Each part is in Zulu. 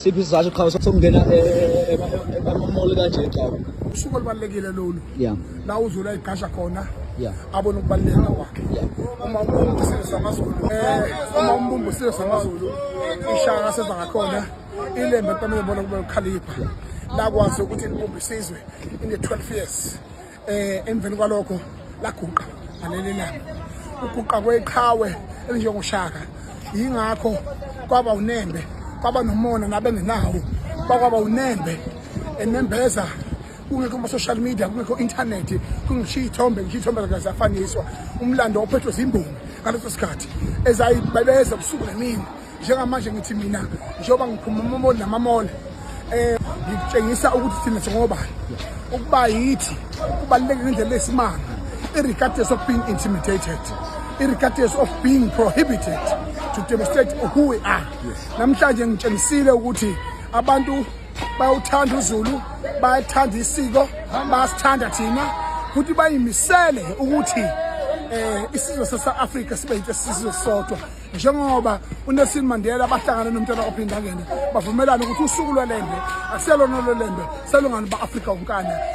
Siphi isizathu qhawe sokungena emamoli kanje qhawe? Usuku olubalulekile lolu. Yeah. La uzula igasha khona. Yeah. Abona ukubaluleka kwakhe. Yeah. Uma umbusile samaZulu. Uma umbusile samaZulu. Ishaka seza ngakhona. Ilembe ntombi bona kube ukhalipha. La kwazi ukuthi libumbisizwe in the 12 years. Emveni kwalokho laguqa ngaleli langa. Uguqa kweqhawe elinjengoshaka. Yingakho kwaba unembe. Kwaba nomona nabengenawo bakwaba unembe enembeza kungekho ama social media kungekho internet kungishithombe kazafaniswa umlando ophethwe zimbongi ngaleso sikhathi ezayibebeza ubusuku nemini njengamanje ngithi mina njengoba ngiphuma amamoli namamoli ngitshengisa ukuthi thina singobani ukuba yithi kubaluleke ngendlela lesimanga irregardless of being intimidated, irregardless of being prohibited to demonstrate who we are. Namhlanje ngitshengisile ukuthi abantu bayawuthanda uZulu, bayathanda isiko, bayasithanda thina, futhi bayimisele ukuthi isizwe sase-Afrika sibe isizwe sodwa. Njengoba uNelson Mandela bahlangana noMntwana ophindangene bavumelana ukuthi usuku lwelembe akuselona lwelembe selungani ba-Afrika wonkana.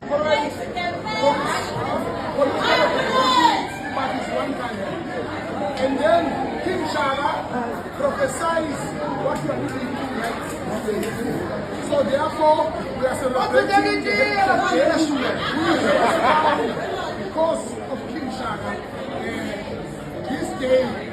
And then King Shaka prophesies what we are living next. So therefore, we are celebrating the generation because of King Shaka. This day